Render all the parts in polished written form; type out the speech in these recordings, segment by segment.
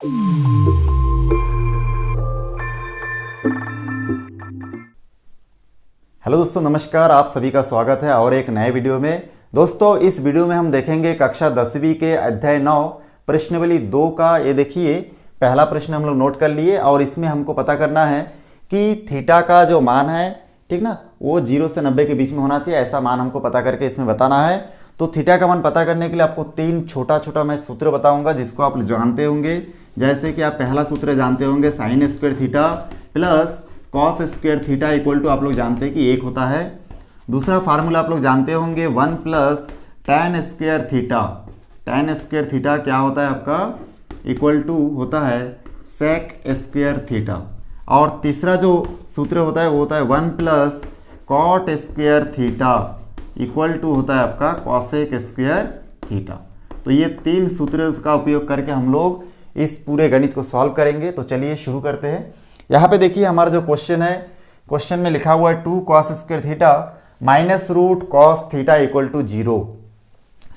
Hello दोस्तों, नमस्कार। आप सभी का स्वागत है और एक नए वीडियो में। दोस्तों, इस वीडियो में हम देखेंगे कक्षा 10वीं के अध्याय 9 प्रश्नावली 2 का। ये देखिए, पहला प्रश्न हम लोग नोट कर लिए और इसमें हमको पता करना है कि थीटा का जो मान है, ठीक ना, वो 0 से 90 के बीच में होना चाहिए। ऐसा मान हमको पता करके इसमें बताना है। तो थीटा का मान पता करने के लिए आपको 3 छोटा छोटा मैं सूत्र बताऊंगा जिसको आप जानते होंगे। जैसे कि आप पहला सूत्र जानते होंगे, sine square theta plus cos square theta equal to आप लोग जानते हैं कि 1 होता है। दूसरा फार्मूला आप लोग जानते होंगे 1 plus tan square theta. tan square theta क्या होता है आपका, इक्वल टू होता है sec स्क्वायर थीटा। और तीसरा जो सूत्र होता है वो होता है 1 plus cot square theta equal to होता है आपका कॉसेक स्क्वायर थीटा। तो ये 3 सूत्र का उपयोग करके हम लोग इस पूरे गणित को सॉल्व करेंगे। तो चलिए शुरू करते हैं। यहाँ पे देखिए, हमारा जो क्वेश्चन है, क्वेश्चन में लिखा हुआ है 2 cos square theta minus root cos theta equal to 0।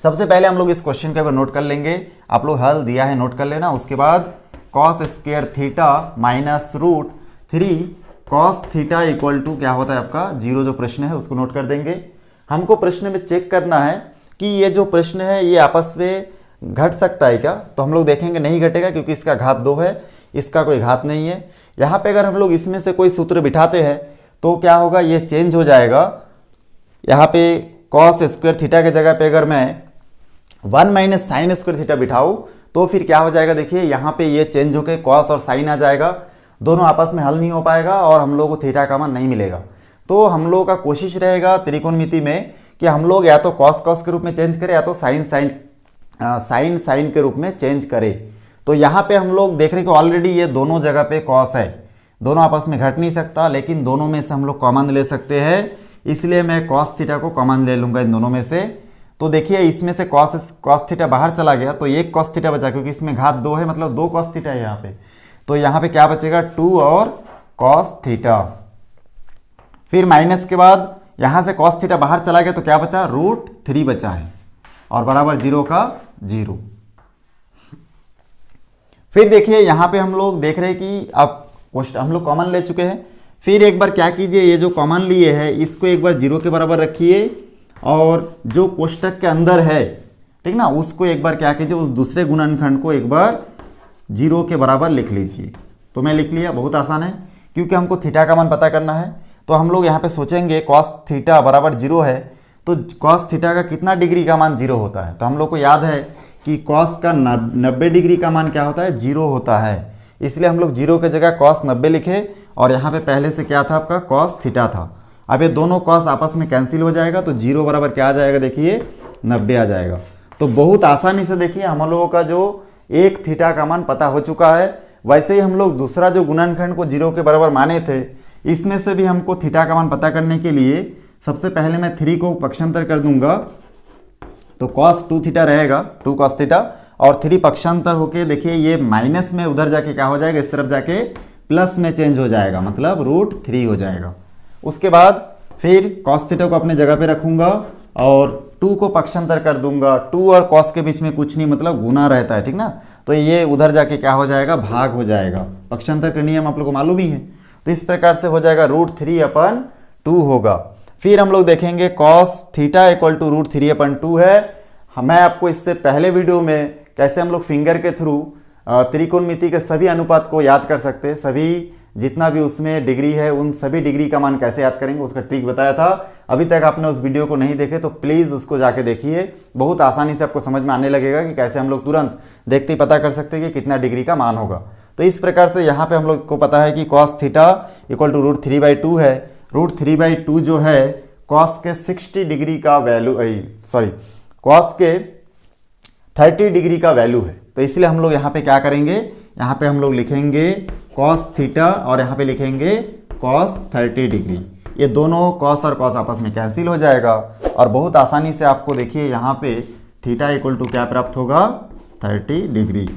सबसे पहले हम लोग इस क्वेश्चन के ऊपर नोट कर लेंगे। आप लोग हल दिया है, नोट कर लेना। उसके बाद cos square theta minus root 3 cos theta equal to क्या होता है आपका 0। जो प्रश्न है उसको नोट कर देंगे। हमको प्रश्न में चेक करना है कि ये जो प्रश्न है ये आपस में घट सकता है क्या। तो हम लोग देखेंगे नहीं घटेगा, क्योंकि इसका घात 2 है, इसका कोई घात नहीं है। यहाँ पे अगर हम लोग इसमें से कोई सूत्र बिठाते हैं तो क्या होगा, ये चेंज हो जाएगा। यहाँ पे कॉस स्क्वायर थीटा के जगह पे अगर मैं 1 माइनस साइन स्क्वायर थीटा बिठाऊँ तो फिर क्या हो जाएगा, देखिए यहाँ पे ये चेंज होकर कॉस और साइन आ जाएगा। दोनों आपस में हल नहीं हो पाएगा और हम लोग को थीटा का मान नहीं मिलेगा। तो हम लोगों का कोशिश रहेगा त्रिकोणमिति में कि हम लोग या तो कॉस कॉस के रूप में चेंज करें या तो साइन साइन के रूप में चेंज करें। तो यहाँ पे हम लोग देख रहे हैं कि ऑलरेडी ये दोनों जगह पे कॉस है, दोनों आपस में घट नहीं सकता, लेकिन दोनों में से हम लोग कॉमन ले सकते हैं। इसलिए मैं कॉस थीटा को कॉमन ले लूँगा इन दोनों में से। तो देखिए, इसमें से कॉस थीटा बाहर चला गया तो एक कॉस थीटा बचा, क्योंकि इसमें घात 2 है, मतलब 2 कॉस थीटा है यहाँ पे। तो यहाँ पे क्या बचेगा, 2 और कॉस थीटा। फिर माइनस के बाद यहाँ से कॉस थीटा बाहर चला गया तो क्या बचा, रूट 3 बचा है और बराबर 0 का 0। फिर देखिए, यहाँ पे हम लोग देख रहे हैं कि अब हम लोग कॉमन ले चुके हैं। फिर एक बार क्या कीजिए, ये जो कॉमन लिए है इसको एक बार 0 के बराबर रखिए और जो कोष्टक के अंदर है, ठीक ना, उसको एक बार क्या कीजिए, उस दूसरे गुणनखंड को एक बार 0 के बराबर लिख लीजिए। तो मैं लिख लिया, बहुत आसान है, क्योंकि हमको थीटा का मान पता करना है। तो हम लोग यहाँ पे सोचेंगे कॉस थीटा बराबर 0 है, तो कॉस थीटा का कितना डिग्री का मान 0 होता है। तो हम लोग को याद है कि कॉस का 90 डिग्री का मान क्या होता है, 0 होता है। इसलिए हम लोग 0 के जगह कॉस 90 लिखे और यहाँ पे पहले से क्या था आपका, कॉस थीटा था। अब ये दोनों कॉस आपस में कैंसिल हो जाएगा तो 0 बराबर क्या आ जाएगा, देखिए 90 आ जाएगा। तो बहुत आसानी से देखिए हम लोगों का जो एक थीटा का मान पता हो चुका है। वैसे ही हम लोग दूसरा जो गुणनखंड को 0 के बराबर माने थे, इसमें से भी हमको थीटा का मान पता करने के लिए सबसे पहले मैं 3 को पक्षांतर कर दूंगा तो cos 2 थीटा रहेगा, 2 cos थीटा, और 3 पक्षांतर होके देखिए ये माइनस में उधर जाके क्या हो जाएगा, इस तरफ जाके प्लस में चेंज हो जाएगा, मतलब रूट 3 हो जाएगा। उसके बाद फिर cos थीटा को अपने जगह पे रखूंगा और 2 को पक्षांतर कर दूंगा। 2 और cos के बीच में कुछ नहीं, मतलब गुना रहता है, ठीक ना। तो ये उधर जाके क्या हो जाएगा, भाग हो जाएगा। पक्षांतर का नियम आप लोग को मालूम ही है। तो इस प्रकार से हो जाएगा रूट 3/2 होगा। फिर हम लोग देखेंगे cos theta equal to root 3/2 है। मैं आपको इससे पहले वीडियो में कैसे हम लोग फिंगर के थ्रू त्रिकोणमिति के सभी अनुपात को याद कर सकते हैं, सभी जितना भी उसमें डिग्री है उन सभी डिग्री का मान कैसे याद करेंगे उसका ट्रिक बताया था। अभी तक आपने उस वीडियो को नहीं देखे तो प्लीज़ उसको जाके देखिए, बहुत आसानी से आपको समझ में आने लगेगा कि कैसे हम लोग तुरंत देखते ही पता कर सकते हैं कि कितना डिग्री का मान होगा। तो इस प्रकार से यहाँ पे हम लोग को पता है कि cos theta equal to root 3/2 है। रूट 3/2 जो है cos के 60 डिग्री का वैल्यू, cos के 30 डिग्री का वैल्यू है। तो इसलिए हम लोग यहाँ पे क्या करेंगे, यहाँ पे हम लोग लिखेंगे cos थीटा और यहाँ पे लिखेंगे cos 30 डिग्री। ये दोनों cos और cos आपस में कैंसिल हो जाएगा और बहुत आसानी से आपको देखिए यहाँ पे थीटा इक्वल टू क्या प्राप्त होगा, 30 डिग्री।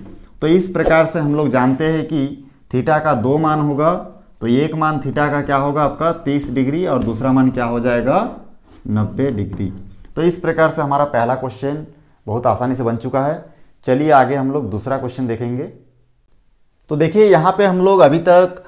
तो इस प्रकार से हम लोग जानते हैं कि थीटा का 2 मान होगा। तो एक मान थीटा का क्या होगा आपका 30 डिग्री और दूसरा मान क्या हो जाएगा 90 डिग्री। तो इस प्रकार से हमारा पहला क्वेश्चन बहुत आसानी से बन चुका है। चलिए आगे हम लोग दूसरा क्वेश्चन देखेंगे। तो देखिए यहाँ पे हम लोग अभी तक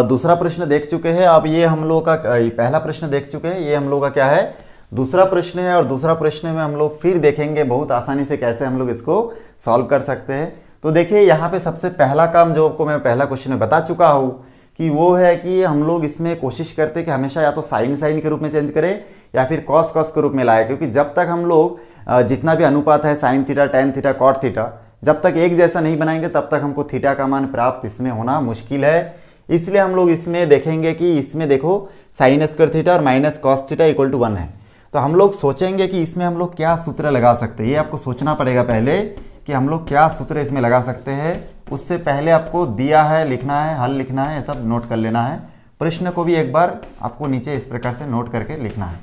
दूसरा प्रश्न देख चुके हैं। अब ये हम लोग का पहला प्रश्न देख चुके हैं, ये हम लोग का क्या है, दूसरा प्रश्न है। और दूसरा प्रश्न में हम लोग फिर देखेंगे बहुत आसानी से कैसे हम लोग इसको सॉल्व कर सकते हैं। तो देखिए यहाँ पे सबसे पहला काम जो आपको मैं पहला क्वेश्चन में बता चुका हूँ कि वो है कि हम लोग इसमें कोशिश करते हैं कि हमेशा या तो साइन साइन के रूप में चेंज करें या फिर कॉस कॉस के रूप में लाए, क्योंकि जब तक हम लोग जितना भी अनुपात है sine theta, tan theta, cot theta, जब तक एक जैसा नहीं बनाएंगे तब तक हमको थीटा का मान प्राप्त इसमें होना मुश्किल है। इसलिए हम लोग इसमें देखेंगे कि इसमें देखो साइन स्क्वायर थीटा और minus cos theta equal to 1 है। तो हम लोग सोचेंगे कि इसमें हम लोग क्या सूत्र लगा सकते हैं। ये आपको सोचना पड़ेगा पहले कि हम लोग क्या सूत्र इसमें लगा सकते हैं। उससे पहले आपको दिया है, लिखना है, हल लिखना है, ये सब नोट कर लेना है। प्रश्न को भी एक बार आपको नीचे इस प्रकार से नोट करके लिखना है।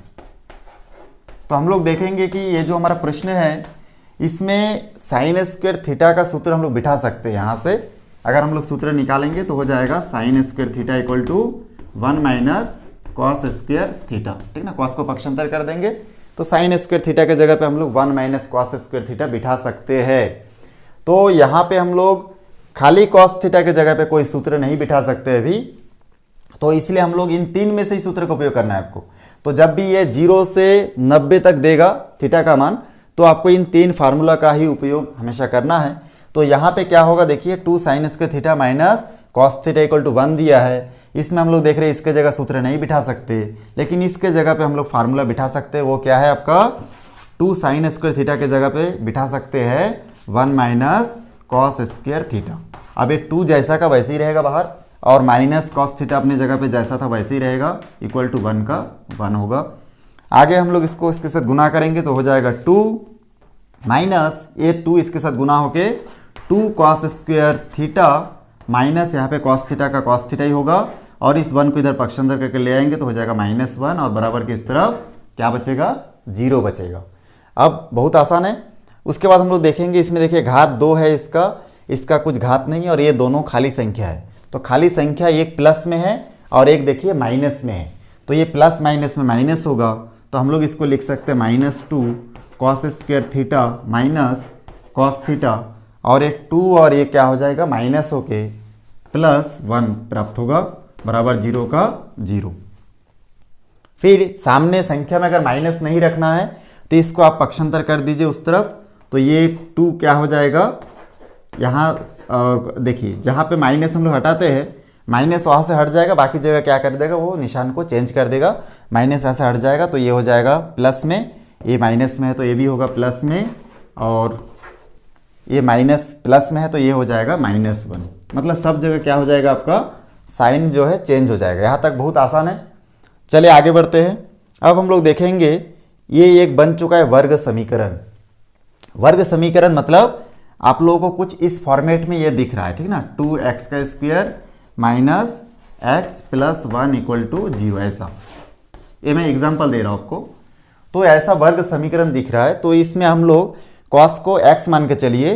तो हम लोग देखेंगे कि ये जो हमारा प्रश्न है इसमें साइन स्क्वायर थीटा का सूत्र हम लोग बिठा सकते हैं। यहाँ से अगर हम लोग सूत्र निकालेंगे तो हो जाएगा sine square theta equal to 1 minus cos square theta, ठीक ना। कॉस को पक्षांतर कर देंगे तो साइन स्क्वायर थीटा के जगह पे हम लोग 1 माइनस कॉस स्क्वायर थीटा बिठा सकते हैं। तो यहाँ पे हम लोग खाली कॉस थीटा के जगह पे कोई सूत्र नहीं बिठा सकते अभी, तो इसलिए हम लोग इन तीन में से ही सूत्र का उपयोग करना है आपको। तो जब भी ये 0 से 90 तक देगा थीटा का मान, तो आपको इन तीन फार्मूला का ही उपयोग हमेशा करना है। तो यहाँ पे क्या होगा देखिए, 2 sine square theta minus cos theta equal to 1 दिया है। इसमें हम लोग देख रहे हैं इसके जगह सूत्र नहीं बिठा सकते, लेकिन इसके जगह पे हम लोग फार्मूला बिठा सकते हैं। वो क्या है आपका, 2 साइन स्क्वायर थीटा के जगह पे बिठा सकते हैं 1 माइनस कॉस स्क्वायर थीटा। अब ये 2 जैसा का वैसे ही रहेगा बाहर, और माइनस कॉस थीटा अपनी जगह पे जैसा था वैसे ही रहेगा, इक्वल टू 1 का 1 होगा। आगे हम लोग इसको इसके साथ गुना करेंगे तो हो जाएगा 2 माइनस ये 2 इसके साथ गुना होके 2 कॉस स्क्वायर थीटा माइनस यहाँ पे कॉस थीटा का कॉस थीटा ही होगा, और इस 1 को इधर पक्षांतर करके ले आएंगे तो हो जाएगा -1, और बराबर के इस तरफ क्या बचेगा, 0 बचेगा। अब बहुत आसान है। उसके बाद हम लोग देखेंगे इसमें देखिए घात 2 है, इसका कुछ घात नहीं, और ये दोनों खाली संख्या है। तो खाली संख्या एक प्लस में है और एक देखिए माइनस में है, तो ये प्लस माइनस में माइनस होगा। तो हम लोग इसको लिख सकते हैं -2 cos square theta minus cos theta, और ये 2 और ये क्या हो जाएगा माइनस होके +1 प्राप्त होगा, बराबर 0 का 0। फिर सामने संख्या में अगर माइनस नहीं रखना है तो इसको आप पक्षांतर कर दीजिए उस तरफ, तो ये 2 क्या हो जाएगा यहाँ, देखिए जहाँ पे माइनस हम लोग हटाते हैं माइनस वहाँ से हट जाएगा, बाकी जगह क्या कर देगा वो निशान को चेंज कर देगा, माइनस ऐसे हट जाएगा तो ये हो जाएगा प्लस में, ये माइनस में है तो ये भी होगा प्लस में, और ये माइनस प्लस में है तो ये हो जाएगा -1। मतलब सब जगह क्या हो जाएगा आपका साइन जो है चेंज हो जाएगा। यहाँ तक बहुत आसान है। चलिए आगे बढ़ते हैं। अब हम लोग देखेंगे ये एक बन चुका है वर्ग समीकरण। वर्ग समीकरण मतलब आप लोगों को कुछ इस फॉर्मेट में ये दिख रहा है, ठीक ना, 2x का square minus x plus 1 equal to 0, ऐसा। ये मैं एग्जांपल दे रहा हूँ आपको। तो ऐसा वर्ग समीकरण दिख रहा है, तो इसमें हम लोग cos को x मान के चलिए,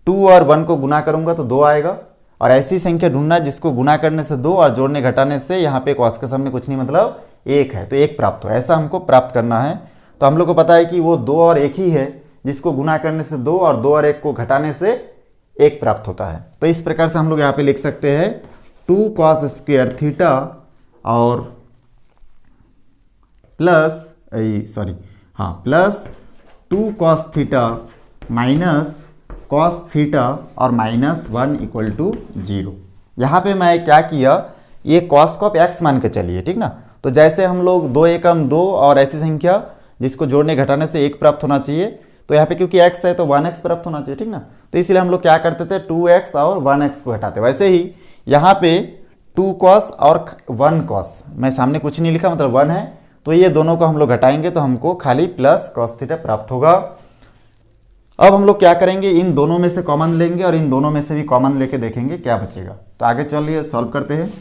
2 और 1 को गुना करूंगा तो 2 आएगा, और ऐसी संख्या ढूंढना जिसको गुना करने से 2 और जोड़ने घटाने से यहाँ पे cos के सामने कुछ नहीं मतलब 1 है, तो 1 प्राप्त हो, ऐसा हमको प्राप्त करना है। तो हम लोग को पता है कि वो 2 और 1 ही है, जिसको गुना करने से 2 और 2 और 1 को घटाने से 1 प्राप्त होता है। तो इस प्रकार से हम लोग यहाँ पे लिख सकते हैं 2 कॉस स्क्वायर थीटा और plus 2 cos theta minus cos theta और -1 इक्वल टू 0। यहाँ पे मैं क्या किया, ये कॉस को आप x मान के चलिए, ठीक ना। तो जैसे हम लोग 2 एकम 2 और ऐसी संख्या जिसको जोड़ने घटाने से 1 प्राप्त होना चाहिए, तो यहाँ पे क्योंकि x है तो 1x प्राप्त होना चाहिए, ठीक ना। तो इसलिए हम लोग क्या करते थे 2x और 1x को हटाते। वैसे ही यहाँ पे 2 कॉस और 1 कॉस, मैं सामने कुछ नहीं लिखा मतलब 1 है, तो ये दोनों को हम लोग घटाएंगे तो हमको खाली प्लस कॉस थीटा प्राप्त होगा। अब हम लोग क्या करेंगे, इन दोनों में से कॉमन लेंगे और इन दोनों में से भी कॉमन लेके देखेंगे क्या बचेगा। तो आगे चलिए सॉल्व करते हैं।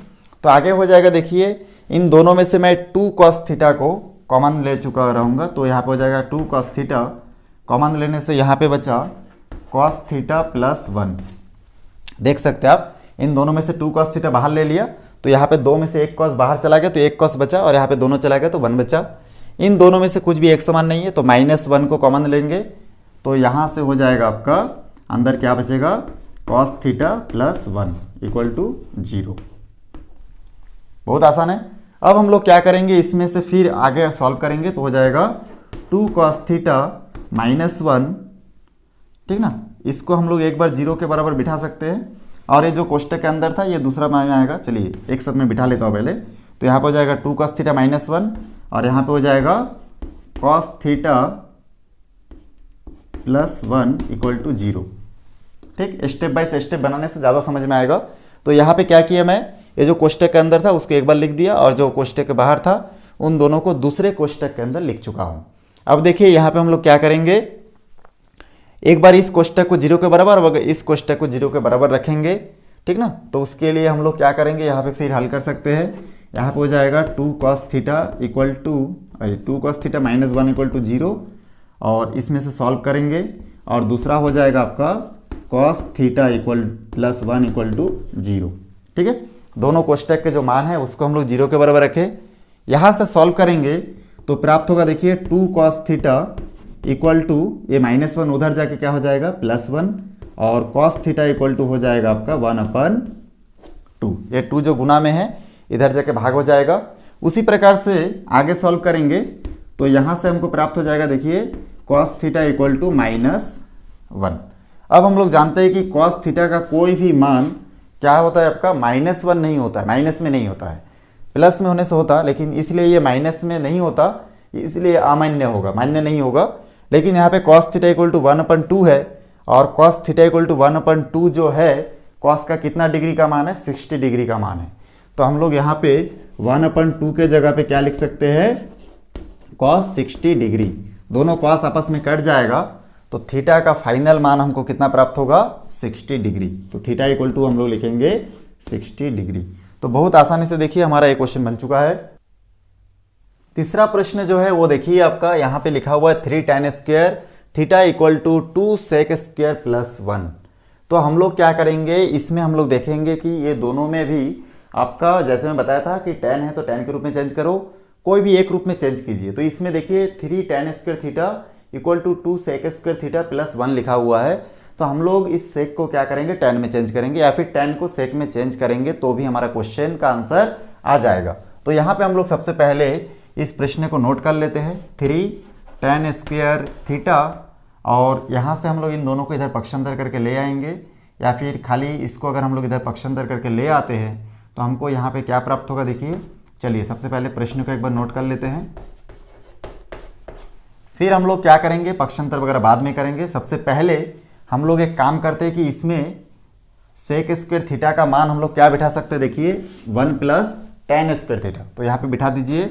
तो आगे हो जाएगा, देखिए इन दोनों में से मैं 2 कॉस थीटा को कॉमन ले चुका रहूँगा, तो यहाँ पे हो जाएगा 2 कॉस थीटा, कॉमन लेने से यहाँ पे बचा कॉस थीटा प्लस 1। देख सकते हैं आप, इन दोनों में से 2 कॉस थीटा बाहर ले लिया तो यहाँ पे 2 में से 1 कॉस बाहर चला गया तो 1 कॉस बचा, और यहाँ पे दोनों चला गया तो 1 बचा। इन दोनों में से कुछ भी एक समान नहीं है तो -1 को कॉमन लेंगे, तो यहाँ से हो जाएगा आपका अंदर क्या बचेगा cos theta plus 1 equal to 0। बहुत आसान है। अब हम लोग क्या करेंगे, इसमें से फिर आगे सॉल्व करेंगे तो हो जाएगा 2 कॉस थीटा माइनस 1, ठीक ना। इसको हम लोग एक बार 0 के बराबर बिठा सकते हैं, और ये जो कोष्टक के अंदर था ये दूसरा मान में आएगा। चलिए एक साथ में बिठा लेता हूँ पहले। तो यहाँ पे हो जाएगा 2 कॉस थीटा माइनस 1, और यहाँ पे हो जाएगा cos theta plus 1 equal to 0। ठीक, स्टेप बाय स्टेप बनाने से ज़्यादा समझ में आएगा। तो यहाँ पे क्या किया, मैं ये जो कोष्टक के अंदर था उसको एक बार लिख दिया, और जो कोष्टक के बाहर था उन दोनों को दूसरे कोष्टक के अंदर लिख चुका हूँ। अब देखिए यहाँ पे हम लोग क्या करेंगे, एक बार इस कोष्टक को 0 के बराबर और इस कोष्टक को 0 के बराबर रखेंगे, ठीक ना। तो उसके लिए हम लोग क्या करेंगे, यहाँ पे फिर हल कर सकते हैं। यहाँ पे हो जाएगा 2 cos theta equal to 2 cos theta minus 1 equal to 0, और इसमें से सॉल्व करेंगे, और दूसरा हो जाएगा आपका cos theta equal plus 1 equal to 0। ठीक है, दोनों कोष्टक के जो मान है उसको हम लोग 0 के बराबर रखें। यहाँ से सॉल्व करेंगे तो प्राप्त होगा, देखिए 2 कॉस थीटा इक्वल टू ये माइनस 1 उधर जाके क्या हो जाएगा प्लस 1, और कॉस थीटा इक्वल टू हो जाएगा आपका 1/2। ये 2 जो गुना में है इधर जाके भाग हो जाएगा। उसी प्रकार से आगे सॉल्व करेंगे तो यहाँ से हमको प्राप्त हो जाएगा, देखिए कॉस थीटा इक्वल टू -1। अब हम लोग जानते हैं कि कॉस थीटा का कोई भी मान क्या होता है आपका -1 नहीं होता है, माइनस में नहीं होता है, प्लस में होने से होता, लेकिन इसलिए ये माइनस में नहीं होता, इसलिए अमान्य होगा, मान्य नहीं होगा। लेकिन यहाँ पे cos थीटा इक्वल टू 1/2 है, और cos थीटा इक्वल टू 1/2 जो है cos का कितना डिग्री का मान है, 60 डिग्री का मान है। तो हम लोग यहाँ पे 1/2 के जगह पे क्या लिख सकते हैं, cos 60 डिग्री। दोनों cos आपस में कट जाएगा तो थीटा का फाइनल मान हमको कितना प्राप्त होगा, 60 डिग्री। तो थीटा इक्वल टू हम लोग लिखेंगे 60 डिग्री। तो बहुत आसानी से देखिए हमारा एक क्वेश्चन बन चुका है। तीसरा प्रश्न जो है वो देखिए आपका यहाँ पे लिखा हुआ है 3 tan square theta equal to 2 sec square plus 1। तो हम लोग क्या करेंगे, इसमें हम लोग देखेंगे कि ये दोनों में भी आपका, जैसे मैं बताया था कि tan है तो tan के रूप में चेंज करो, कोई भी एक रूप में चेंज कीजिए। तो इसमें देखिए 3 tan square theta equal to 2 sec square theta plus 1 लिखा हुआ है। तो हम लोग इस सेक को क्या करेंगे, tan में चेंज करेंगे, या फिर tan को sec में चेंज करेंगे तो भी हमारा क्वेश्चन का आंसर आ जाएगा। तो यहाँ पे हम लोग सबसे पहले इस प्रश्न को नोट कर लेते हैं, 3 tan स्क्वायर थीटा, और यहाँ से हम लोग इन दोनों को इधर पक्षांतर करके ले आएंगे, या फिर खाली इसको अगर हम लोग इधर पक्षांतर करके ले आते हैं तो हमको यहाँ पे क्या प्राप्त होगा, देखिए। चलिए सबसे पहले प्रश्न को एक बार नोट कर लेते हैं, फिर हम लोग क्या करेंगे, पक्षांतर वगैरह बाद में करेंगे। सबसे पहले हम लोग एक काम करते हैं कि इसमें सेक स्क्वायर थीटा का मान हम लोग क्या बिठा सकते हैं, देखिए 1 प्लस tan स्क्वायर थीटा। तो यहाँ पे बिठा दीजिए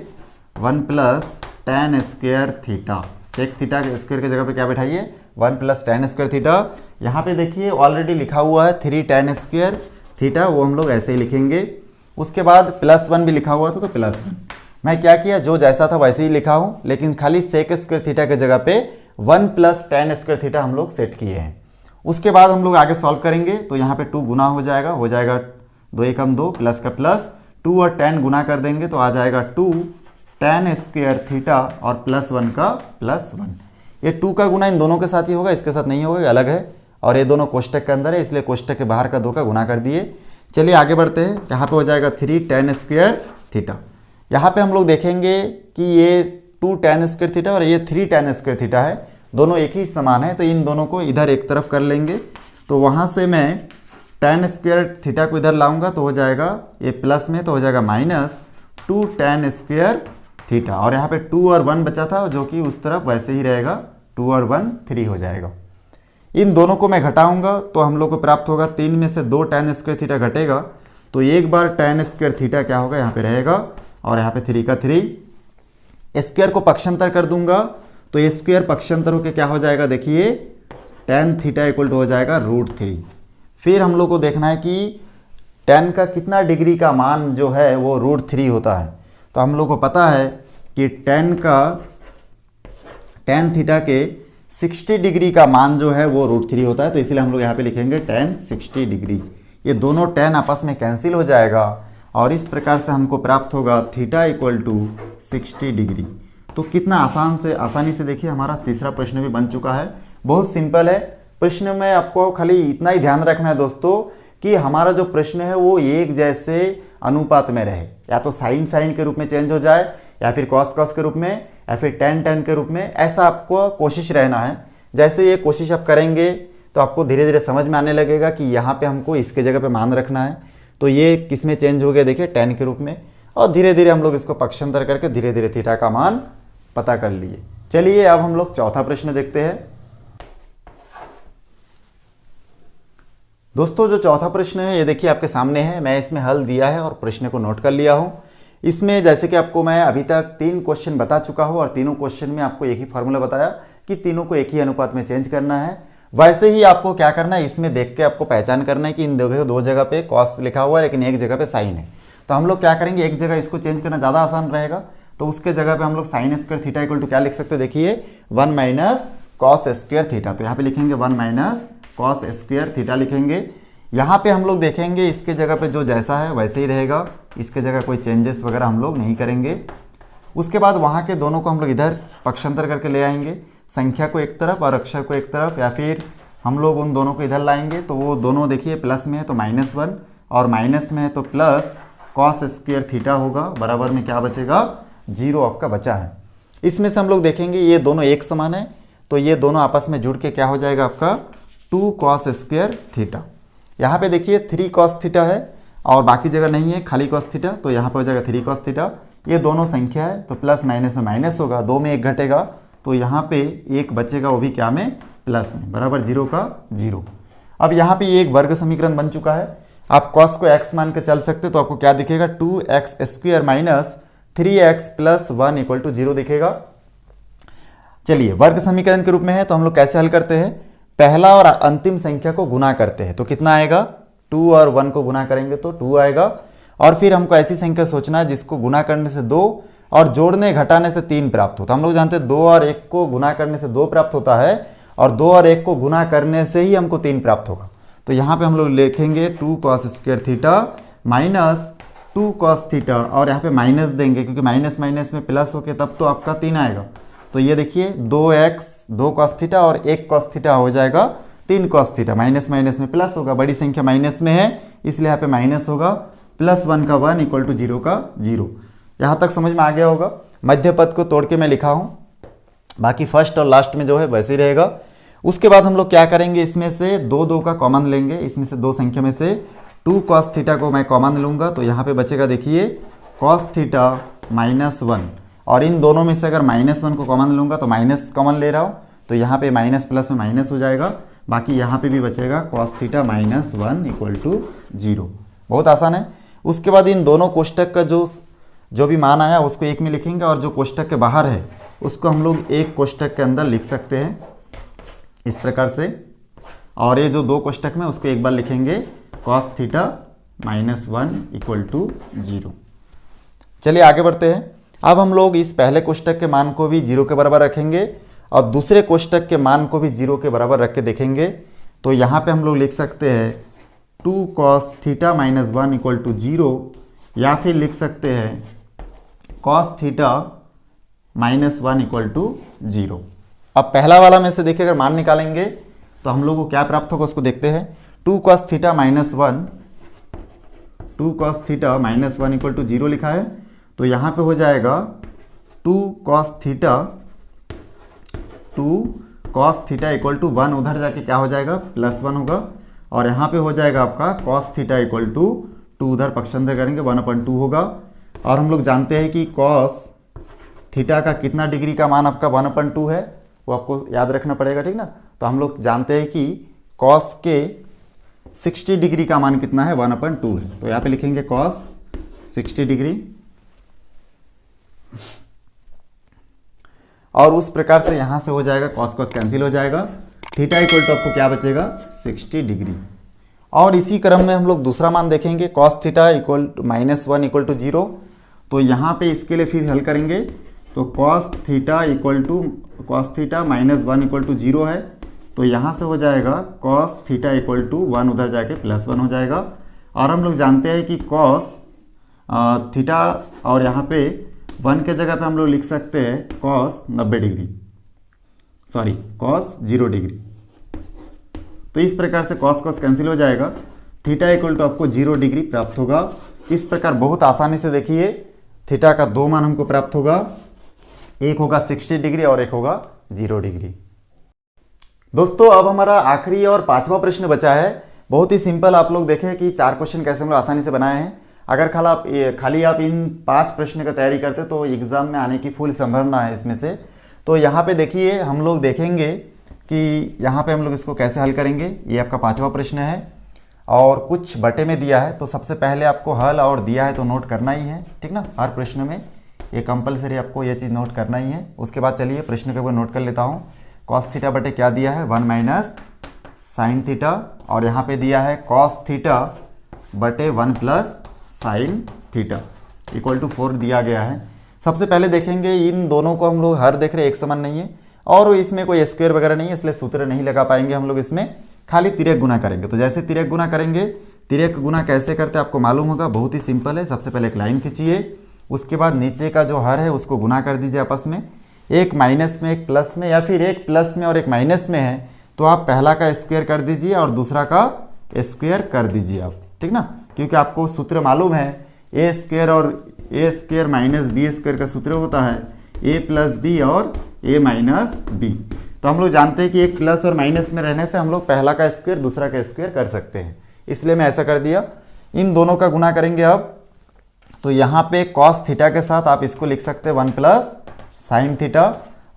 1 plus tan square theta, sec theta के स्क्वायर की जगह पे क्या बिठाइए, 1 प्लस tan स्क्वायर थीटा। यहाँ पे देखिए ऑलरेडी लिखा हुआ है 3 tan स्क्वायर थीटा, वो हम लोग ऐसे ही लिखेंगे। उसके बाद +1 भी लिखा हुआ था तो +1। मैं क्या किया, जो जैसा था वैसे ही लिखा हूँ, लेकिन खाली सेक स्क्वायर थीटा की जगह पे 1 प्लस tan स्क्वायर थीटा हम लोग सेट किए हैं। उसके बाद हम लोग आगे सॉल्व करेंगे तो यहाँ पे 2 गुना हो जाएगा 2 एकम 2 प्लस का प्लस 2 और tan गुना कर देंगे तो आ जाएगा 2 tan स्क्वायर थीटा और +1 का +1। ये 2 का गुना इन दोनों के साथ ही होगा, इसके साथ नहीं होगा, अलग है, और ये दोनों कोष्टक के अंदर है इसलिए कोष्टक के बाहर का 2 का गुना कर दिए। चलिए आगे बढ़ते हैं, यहाँ पे हो जाएगा 3 tan स्क्वायर थीटा। यहाँ पे हम लोग देखेंगे कि ये 2 tan स्क्वायर थीटा और ये 3 tan स्क्वायर थीटा है, दोनों एक ही समान है, तो इन दोनों को इधर एक तरफ कर लेंगे। तो वहाँ से मैं tan स्क्वायर थीटा को इधर लाऊंगा तो हो जाएगा ये प्लस में, तो हो जाएगा -2 tan स्क्वायर थीटा, और यहाँ पे 2 और 1 बचा था जो कि उस तरफ वैसे ही रहेगा, 2 और 1 3 हो जाएगा। इन दोनों को मैं घटाऊंगा तो हम लोग को प्राप्त होगा 3 में से 2 tan स्क्वायर थीटा घटेगा तो एक बार tan स्क्वायर थीटा क्या होगा, यहाँ पे रहेगा, और यहाँ पे 3 का 3। स्क्वायर को पक्षांतर कर दूंगा तो ये स्क्वायर पक्षांतर होकर क्या हो जाएगा, देखिए tan थीटा इक्वल टू हो जाएगा √3। फिर हम लोग को देखना है कि tan का कितना डिग्री का मान जो है वो √3 होता है। तो हम लोग को पता है कि tan थीटा के 60 डिग्री का मान जो है वो √3 होता है, तो इसलिए हम लोग यहाँ पे लिखेंगे tan 60 डिग्री। ये दोनों tan आपस में कैंसिल हो जाएगा और इस प्रकार से हमको प्राप्त होगा थीटा इक्वल टू 60 डिग्री। तो कितना आसानी से देखिए हमारा तीसरा प्रश्न भी बन चुका है, बहुत सिंपल है। प्रश्न में आपको खाली इतना ही ध्यान रखना है दोस्तों कि हमारा जो प्रश्न है वो एक जैसे अनुपात में रहे, या तो साइन साइन के रूप में चेंज हो जाए, या फिर कॉस कॉस के रूप में, या फिर टेन टेन के रूप में। ऐसा आपको कोशिश रहना है। जैसे ये कोशिश आप करेंगे तो आपको धीरे धीरे समझ में आने लगेगा कि यहाँ पे हमको इसके जगह पे मान रखना है। तो ये किस में चेंज हो गया, देखिए टेन के रूप में, और धीरे धीरे हम लोग इसको पक्षांतर करके धीरे धीरे थीटा का मान पता कर लिए। चलिए अब हम लोग चौथा प्रश्न देखते हैं। दोस्तों जो चौथा प्रश्न है ये देखिए आपके सामने है, मैं इसमें हल दिया है और प्रश्न को नोट कर लिया हूँ। इसमें जैसे कि आपको मैं अभी तक 3 क्वेश्चन बता चुका हूँ और तीनों क्वेश्चन में आपको एक ही फार्मूला बताया कि तीनों को एक ही अनुपात में चेंज करना है। वैसे ही आपको क्या करना है, इसमें देख के आपको पहचान करना है कि इन दो जगह पे कॉस लिखा हुआ है लेकिन एक जगह पे साइन है। तो हम लोग क्या करेंगे, एक जगह इसको चेंज करना ज़्यादा आसान रहेगा, तो उसके जगह पे हम लोग sine square theta equal to क्या लिख सकते हैं, देखिए 1 माइनस कॉस स्क्वायर थीटा। तो यहाँ पे लिखेंगे 1 माइनस कॉस स्क्वायर थीटा लिखेंगे। यहाँ पे हम लोग देखेंगे इसके जगह पे जो जैसा है वैसे ही रहेगा, इसके जगह कोई चेंजेस वगैरह हम लोग नहीं करेंगे। उसके बाद वहाँ के दोनों को हम लोग इधर पक्षांतर करके ले आएंगे, संख्या को एक तरफ और अक्षर को एक तरफ, या फिर हम लोग उन दोनों को इधर लाएंगे तो वो दोनों देखिए प्लस में है तो -1 और माइनस में है तो प्लस कॉस स्क्वायर थीटा होगा, बराबर में क्या बचेगा 0 आपका बचा है। इसमें से हम लोग देखेंगे ये दोनों एक समान है तो ये दोनों आपस में जुड़ के क्या हो जाएगा आपका 2 कॉस स्क्वायर थीटा। यहाँ पे देखिए 3 कॉस थीटा है और बाकी जगह नहीं है, खाली कॉस थीटा, तो यहाँ पे हो जाएगा 3 कॉस थीटा। ये दोनों संख्या है तो प्लस माइनस में माइनस होगा, 2 में 1 घटेगा तो यहाँ पे 1 बचेगा, वो भी क्या में प्लस में, बराबर 0 का 0। अब यहाँ पे ये एक वर्ग समीकरण बन चुका है। आप कॉस को x मान के चल सकते तो आपको क्या दिखेगा 2x square minus 3x plus 1 equal to 0 दिखेगा। चलिए वर्ग समीकरण के रूप में है तो हम लोग कैसे हल करते हैं, पहला और अंतिम संख्या को गुना करते हैं तो कितना आएगा, 2 और 1 को गुना करेंगे तो 2 आएगा। और फिर हमको ऐसी संख्या सोचना है जिसको गुना करने से 2 और जोड़ने घटाने से 3 प्राप्त होता है। हम लोग जानते हैं 2 और 1 को गुना करने से 2 प्राप्त होता है और 2 और 1 को गुना करने से ही हमको 3 प्राप्त होगा। तो यहाँ पे हम लोग लिखेंगे 2 cos square theta minus 2 cos theta, और यहाँ पे माइनस देंगे क्योंकि माइनस माइनस में प्लस होके तब तो आपका 3 आएगा। तो ये देखिए 2 कॉस थीटा और 1 कॉस थीटा हो जाएगा 3 कॉस थीटा, माइनस माइनस में प्लस होगा, बड़ी संख्या माइनस में है इसलिए यहाँ पे माइनस होगा, प्लस 1 का 1 इक्वल टू 0 का 0। यहाँ तक समझ में आ गया होगा। मध्य पद को तोड़ के मैं लिखा हूँ, बाकी फर्स्ट और लास्ट में जो है वैसे ही रहेगा। उसके बाद हम लोग क्या करेंगे, इसमें से 2 का कॉमन लेंगे, इसमें से 2 संख्या में से 2 कॉस थीटा को मैं कॉमन लूँगा तो यहाँ पे बचेगा देखिए कॉस थीटा -1, और इन दोनों में से अगर -1 को कॉमन लूँगा तो माइनस कॉमन ले रहा हूँ तो यहाँ पे माइनस प्लस में माइनस हो जाएगा, बाकी यहाँ पे भी बचेगा कॉस थीटा -1 इक्वल टू 0। बहुत आसान है। उसके बाद इन दोनों कोष्टक का जो भी मान आया उसको एक में लिखेंगे और जो कोष्टक के बाहर है उसको हम लोग एक कोष्टक के अंदर लिख सकते हैं इस प्रकार से, और ये जो 2 कोष्टक में उसको एक बार लिखेंगे कॉस थीटा -1 इक्वल टू 0। चलिए आगे बढ़ते हैं। अब हम लोग इस पहले कोष्टक के मान को भी 0 के बराबर रखेंगे और दूसरे कोष्टक के मान को भी 0 के बराबर रख के देखेंगे। तो यहाँ पे हम लोग लिख सकते हैं 2 कॉस थीटा -1 इक्वल टू 0, या फिर लिख सकते हैं कॉस थीटा -1 इक्वल टू 0। अब पहला वाला में से देखिए अगर मान निकालेंगे तो हम लोग को क्या प्राप्त होगा उसको देखते हैं। 2 कॉस थीटा -1 इक्वल टू 0 लिखा है तो यहाँ पे हो जाएगा 2 कॉस थीटा इक्वल टू 1, उधर जाके क्या हो जाएगा +1 होगा, और यहाँ पे हो जाएगा आपका कॉस थीटा इक्वल टू 2, उधर पक्षांतर करेंगे 1/2 होगा। और हम लोग जानते हैं कि कॉस थीटा का कितना डिग्री का मान आपका 1/2 है, वो आपको याद रखना पड़ेगा, ठीक ना। तो हम लोग जानते हैं कि कॉस के 60 डिग्री का मान कितना है 1/2 है, तो यहाँ पे लिखेंगे कॉस 60 डिग्री, और उस प्रकार से यहाँ से हो जाएगा कॉस कॉस कैंसिल हो जाएगा, थीटा इक्वल टू आपको क्या बचेगा 60 डिग्री। और इसी क्रम में हम लोग दूसरा मान देखेंगे cos theta equal to -1 equal to 0। तो यहाँ पे इसके लिए फिर हल करेंगे तो कॉस थीटा -1 इक्वल टू 0 है तो यहाँ से हो जाएगा कॉस थीटा इक्वल टू 1, उधर जाके +1 हो जाएगा। और हम लोग जानते हैं कि कॉस थीटा और यहाँ पे 1 के जगह पे हम लोग लिख सकते हैं cos 90 degree, sorry cos 0 degree. तो इस प्रकार से कॉस कॉस कैंसिल हो जाएगा, थीटा इक्वल टू आपको 0 डिग्री प्राप्त होगा। इस प्रकार बहुत आसानी से देखिए थीटा का 2 मान हमको प्राप्त होगा, एक होगा 60 डिग्री और एक होगा 0 डिग्री। दोस्तों अब हमारा आखिरी और 5वां प्रश्न बचा है। बहुत ही सिंपल, आप लोग देखें कि 4 क्वेश्चन कैसे हम लोग आसानी से बनाए हैं। अगर खाली आप इन 5 प्रश्न का तैयारी करते तो एग्जाम में आने की फुल संभावना है इसमें से। तो यहाँ पे देखिए हम लोग देखेंगे कि यहाँ पे हम लोग इसको कैसे हल करेंगे। ये आपका 5वां प्रश्न है और कुछ बटे में दिया है, तो सबसे पहले आपको हल और दिया है तो नोट करना ही है, ठीक ना। हर प्रश्न में ये कंपलसरी आपको ये चीज़ नोट करना ही है। उसके बाद चलिए प्रश्न के ऊपर नोट कर लेता हूँ। कॉस थीटा बटे क्या दिया है 1 माइनस साइन थीटा, और यहाँ पे दिया है कॉस थीटा बटे 1 plus sine theta equal to 4 दिया गया है। सबसे पहले देखेंगे इन दोनों को हम लोग हर देख रहे एक समान नहीं है और इसमें कोई स्क्वायर वगैरह नहीं है, इसलिए सूत्र नहीं लगा पाएंगे हम लोग, इसमें खाली तिर्यक गुना करेंगे। तो जैसे तिर्यक गुना करेंगे, तिर्यक गुना कैसे करते हैं आपको मालूम होगा, बहुत ही सिंपल है। सबसे पहले एक लाइन खींचिए, उसके बाद नीचे का जो हर है उसको गुना कर दीजिए आपस में, एक माइनस में एक प्लस में, या फिर एक प्लस में और एक माइनस में है तो आप पहला का स्क्वायर कर दीजिए और दूसरा का स्क्वायर कर दीजिए आप, ठीक ना। क्योंकि आपको सूत्र मालूम है ए स्क्वायर और ए स्क्वायर माइनस बी स्क्वायर का सूत्र होता है ए प्लस बी और ए माइनस बी। तो हम लोग जानते हैं कि एक प्लस और माइनस में रहने से हम लोग पहला का स्क्वायर दूसरा का स्क्वायर कर सकते हैं, इसलिए मैं ऐसा कर दिया। इन दोनों का गुना करेंगे अब, तो यहाँ पे कॉस थीटा के साथ आप इसको लिख सकते हैं 1 प्लस साइन थीटा,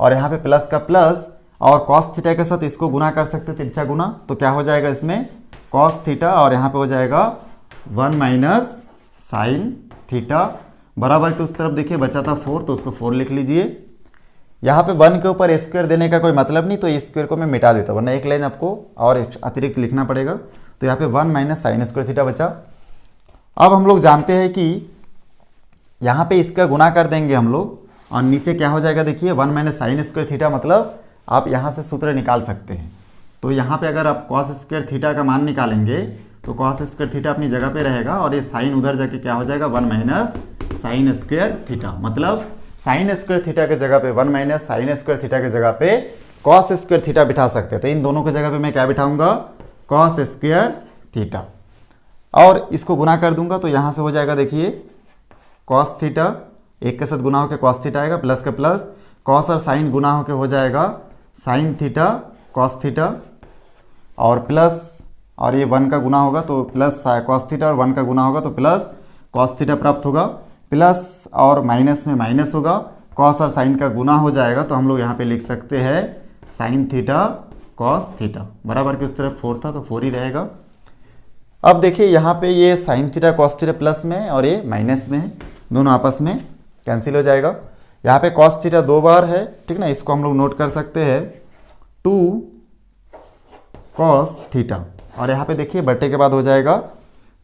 और यहाँ पे प्लस का प्लस और कॉस थीटा के साथ इसको गुना कर सकते हैं तिरछा गुना। तो क्या हो जाएगा इसमें कॉस थीटा और यहाँ पे हो जाएगा 1 माइनस साइन थीटा, बराबर के उस तरफ देखिए बचा था 4 तो उसको 4 लिख लीजिए। यहाँ पे 1 के ऊपर स्क्वायर देने का कोई मतलब नहीं, तो इस स्क्वायर को मैं मिटा देता हूँ, वरना एक लाइन आपको और अतिरिक्त लिखना पड़ेगा। तो यहाँ पे 1 माइनस साइन स्क्वायर थीटा बचा। अब हम लोग जानते हैं कि यहाँ पे इसका गुना कर देंगे हम लोग और नीचे क्या हो जाएगा देखिए 1 माइनस साइन स्क्वायर थीटा, मतलब आप यहाँ से सूत्र निकाल सकते हैं। तो यहाँ पे अगर आप कॉस स्क्वायर थीटा का मान निकालेंगे तो कॉस स्क्वायर थीटा अपनी जगह पे रहेगा और ये साइन उधर जाके क्या हो जाएगा 1 माइनस साइन स्क्वायर थीटा, मतलब साइन स्क्वायर थीटा के जगह पे 1 माइनस साइन स्क्वायर थीटा के जगह पे कॉस स्क्वायर थीटा बिठा सकते हैं। तो इन दोनों की जगह पे मैं क्या बिठाऊंगा कॉस स्क्वायर थीटा, और इसको गुना कर दूंगा तो यहाँ से हो जाएगा देखिए कॉस थीटा, एक के साथ गुना होकर कॉस थीटा आएगा, प्लस का प्लस, कॉस और साइन गुना होकर हो जाएगा साइन थीटा कॉस थीटा, और प्लस और ये 1 का गुना होगा तो प्लस कॉस थीटा, और 1 का गुना होगा तो प्लस कॉस थीटा प्राप्त होगा, प्लस और माइनस में माइनस होगा, कॉस और साइन का गुना हो जाएगा तो हम लोग यहाँ पे लिख सकते हैं साइन थीटा कॉस थीटा, बराबर के उस तरफ 4 था तो 4 ही रहेगा। अब देखिए यहाँ पे ये sine theta cos theta plus में है और ये माइनस में है, दोनों आपस में कैंसिल हो जाएगा। यहाँ पे कॉस थीटा 2 बार है, ठीक ना, इसको हम लोग नोट कर सकते हैं 2 कॉस थीटा, और यहाँ पे देखिए बट्टे के बाद हो जाएगा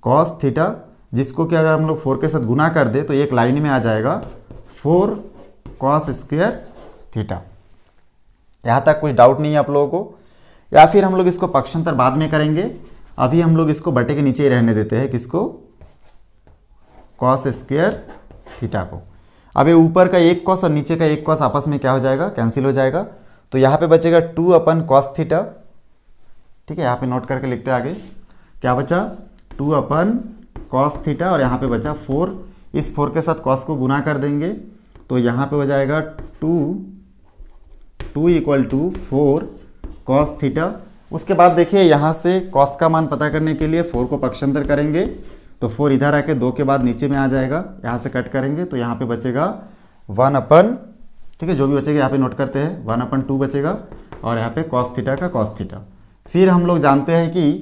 कॉस थीटा, जिसको कि अगर हम लोग 4 के साथ गुना कर दे तो एक लाइन में आ जाएगा 4 कॉस स्क्वायर थीटा। यहाँ तक कुछ डाउट नहीं है आप लोगों को, या फिर हम लोग इसको पक्षांतर बाद में करेंगे, अभी हम लोग इसको बटे के नीचे ही रहने देते हैं, किसको कॉस स्क्वायर थीटा को। अब ये ऊपर का एक कॉस और नीचे का एक कॉस आपस में क्या हो जाएगा कैंसिल हो जाएगा, तो यहाँ पे बचेगा 2 अपन कॉस थीटा, ठीक है, यहाँ पे नोट करके लिखते हैं आगे क्या बचा 2 अपन कॉस थीटा, और यहाँ पे बचा 4, इस 4 के साथ कॉस को गुना कर देंगे तो यहाँ पे हो जाएगा 2 इक्वल टू 4 कॉस थीटा। उसके बाद देखिए यहाँ से कॉस का मान पता करने के लिए 4 को पक्षांतर करेंगे तो 4 इधर आके 2 के बाद नीचे में आ जाएगा, यहाँ से कट करेंगे तो यहाँ पे बचेगा 1 अपन, ठीक है, जो भी बचेगा यहाँ पे नोट करते हैं 1/2 बचेगा, और यहाँ पे कॉस थीटा का कॉस थीटा। फिर हम लोग जानते हैं कि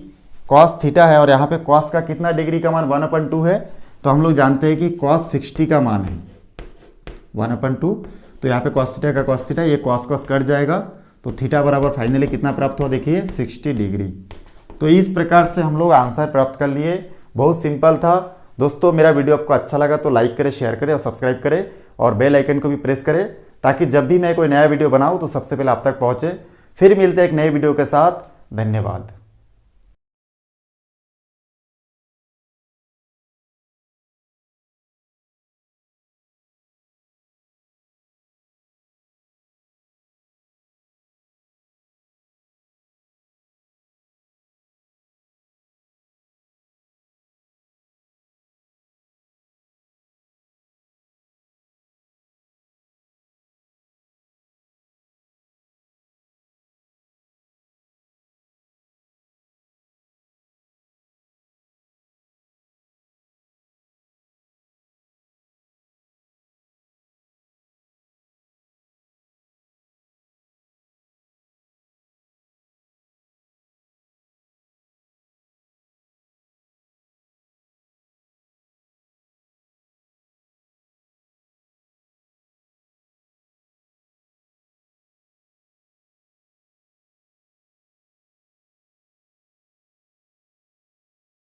कॉस थीटा है और यहाँ पे कॉस का कितना डिग्री का मान 1/2 है, तो हम लोग जानते हैं कि कॉस 60 का मान है 1/2, तो यहाँ पे कॉस थीटा का कॉस थीटा, ये कॉस कॉस कट जाएगा तो थीटा बराबर फाइनली कितना प्राप्त हुआ देखिए 60 डिग्री। तो इस प्रकार से हम लोग आंसर प्राप्त कर लिए, बहुत सिंपल था। दोस्तों मेरा वीडियो आपको अच्छा लगा तो लाइक करें, शेयर करें और सब्सक्राइब करें, और बेल आइकन को भी प्रेस करें ताकि जब भी मैं कोई नया वीडियो बनाऊं तो सबसे पहले आप तक पहुंचे। फिर मिलते हैं एक नए वीडियो के साथ, धन्यवाद।